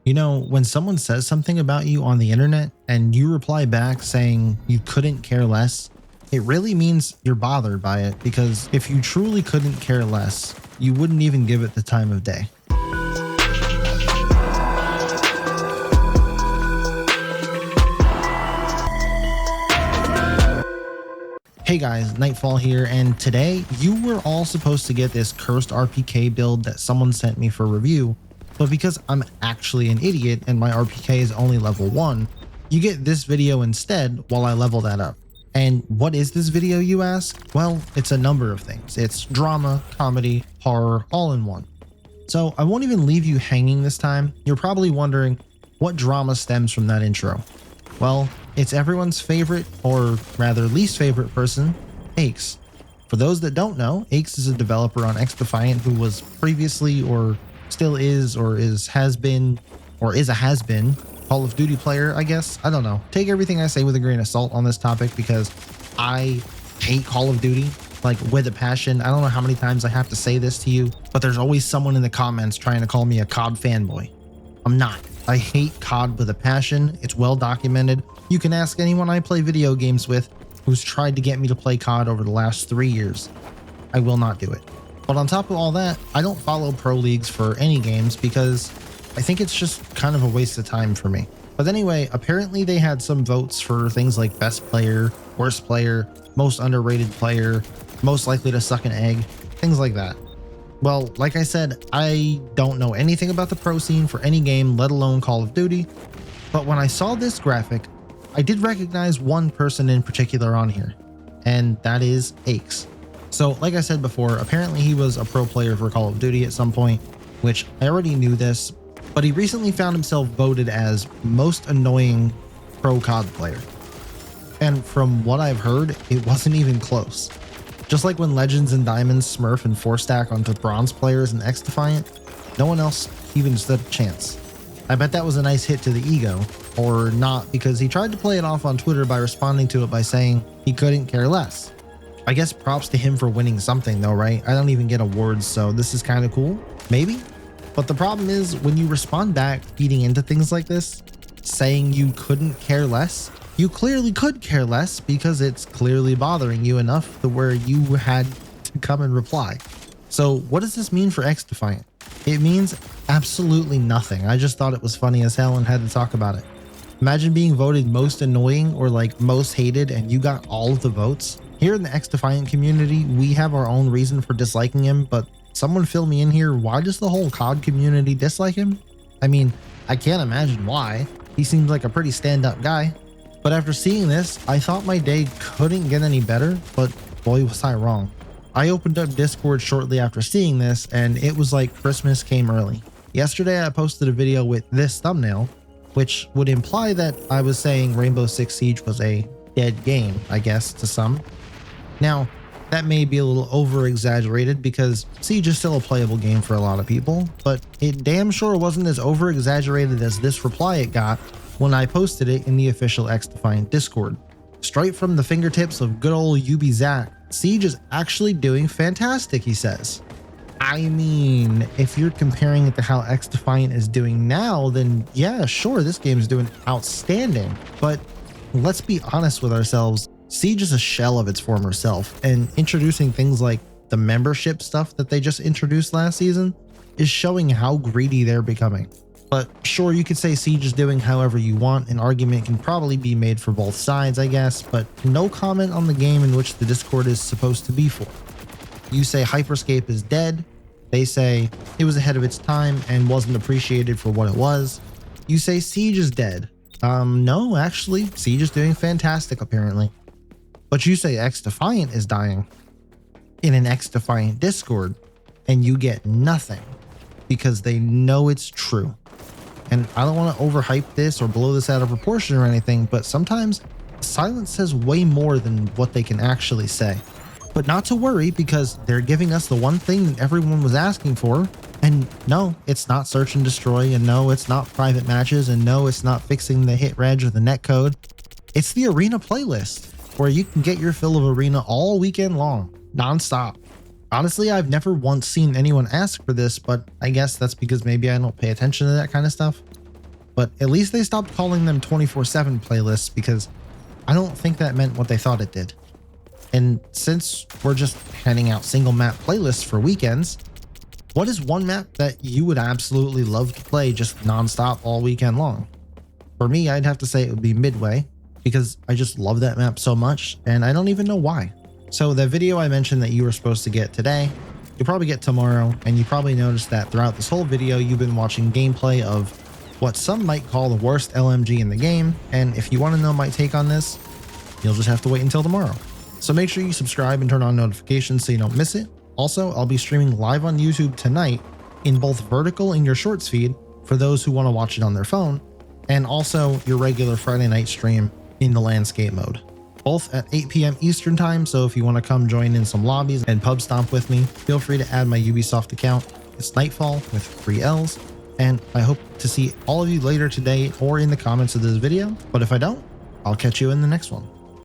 You know, when someone says something about you on the internet and you reply back saying you couldn't care less, it really means you're bothered by it, because if you truly couldn't care less, you wouldn't even give it the time of day. Hey guys, Nightfall here, and today you were all supposed to get this cursed RPK build that someone sent me for review, but because I'm actually an idiot and my RPK is only level 1, you get this video instead while I level that up. And what is this video, you ask? Well, it's a number of things. It's drama, comedy, horror, all in one. So I won't even leave you hanging this time. You're probably wondering what drama stems from that intro. Well, it's everyone's favorite, or rather least favorite person, ACHES. For those that don't know, ACHES is a developer on XDefiant who was previously, or still is, or has been Call of Duty player, I guess. I don't know. Take everything I say with a grain of salt on this topic, because I hate Call of Duty, like with a passion. I don't know how many times I have to say this to you, but there's always someone in the comments trying to call me a COD fanboy. I'm not. I hate COD with a passion. It's well documented. You can ask anyone I play video games with who's tried to get me to play COD over the last 3 years. I will not do it. But on top of all that, I don't follow pro leagues for any games because I think it's just kind of a waste of time for me. But anyway, apparently they had some votes for things like best player, worst player, most underrated player, most likely to suck an egg, things like that. Well, like I said, I don't know anything about the pro scene for any game, let alone Call of Duty. But when I saw this graphic, I did recognize one person in particular on here, and that is ACHES. So like I said before, apparently he was a pro player for Call of Duty at some point, which I already knew this, but he recently found himself voted as most annoying pro COD player. And from what I've heard, it wasn't even close. Just like when Legends and Diamonds smurf and 4-stack onto bronze players in XDefiant, no one else even stood a chance. I bet that was a nice hit to the ego, or not, because he tried to play it off on Twitter by responding to it by saying he couldn't care less. I guess props to him for winning something though, right? I don't even get awards, so this is kind of cool, maybe? But the problem is, when you respond back feeding into things like this, saying you couldn't care less, you clearly could care less, because it's clearly bothering you enough to where you had to come and reply. So what does this mean for XDefiant? It means absolutely nothing. I just thought it was funny as hell and had to talk about it. Imagine being voted most annoying or like most hated and you got all of the votes. Here in the XDefiant community, we have our own reason for disliking him, but someone fill me in here. Why does the whole COD community dislike him? I mean, I can't imagine why. He seems like a pretty stand-up guy. But after seeing this, I thought my day couldn't get any better, but boy was I wrong. I opened up Discord shortly after seeing this, and it was like Christmas came early. Yesterday I posted a video with this thumbnail, which would imply that I was saying Rainbow Six Siege was a dead game, I guess, to some. Now, that may be a little over-exaggerated because Siege is still a playable game for a lot of people, but it damn sure wasn't as over-exaggerated as this reply it got when I posted it in the official XDefiant Discord. Straight from the fingertips of good old UB Zach, Siege is actually doing fantastic, he says. I mean, if you're comparing it to how XDefiant is doing now, then yeah, sure, this game is doing outstanding. But let's be honest with ourselves, Siege is a shell of its former self, and introducing things like the membership stuff that they just introduced last season is showing how greedy they're becoming. But sure, you could say Siege is doing however you want. An argument can probably be made for both sides, I guess, but no comment on the game in which the Discord is supposed to be for. You say Hyperscape is dead. They say it was ahead of its time and wasn't appreciated for what it was. You say Siege is dead. No, actually, Siege is doing fantastic, apparently. But you say XDefiant is dying in an XDefiant Discord, and you get nothing because they know it's true. And I don't want to overhype this or blow this out of proportion or anything, but sometimes silence says way more than what they can actually say. But not to worry, because they're giving us the one thing that everyone was asking for. And no, it's not search and destroy, and no, it's not private matches, and no, it's not fixing the hit reg or the netcode. It's the arena playlist, where you can get your fill of arena all weekend long, non-stop. Honestly, I've never once seen anyone ask for this, but I guess that's because maybe I don't pay attention to that kind of stuff. but at least they stopped calling them 24/7 playlists, because I don't think that meant what they thought it did. And since we're just handing out single map playlists for weekends, what is one map that you would absolutely love to play just nonstop all weekend long? For me, I'd have to say it would be Midway, because I just love that map so much and I don't even know why. So the video I mentioned that you were supposed to get today, you'll probably get tomorrow, and you probably noticed that throughout this whole video you've been watching gameplay of what some might call the worst LMG in the game, and if you want to know my take on this, you'll just have to wait until tomorrow. So make sure you subscribe and turn on notifications so you don't miss it. Also, I'll be streaming live on YouTube tonight in both vertical in your shorts feed for those who want to watch it on their phone, and also your regular Friday night stream in the landscape mode, both at 8 p.m. Eastern time. So if you want to come join in some lobbies and pub stomp with me, feel free to add my Ubisoft account. It's Nightfall with 3 L's. And I hope to see all of you later today or in the comments of this video. But if I don't, I'll catch you in the next one.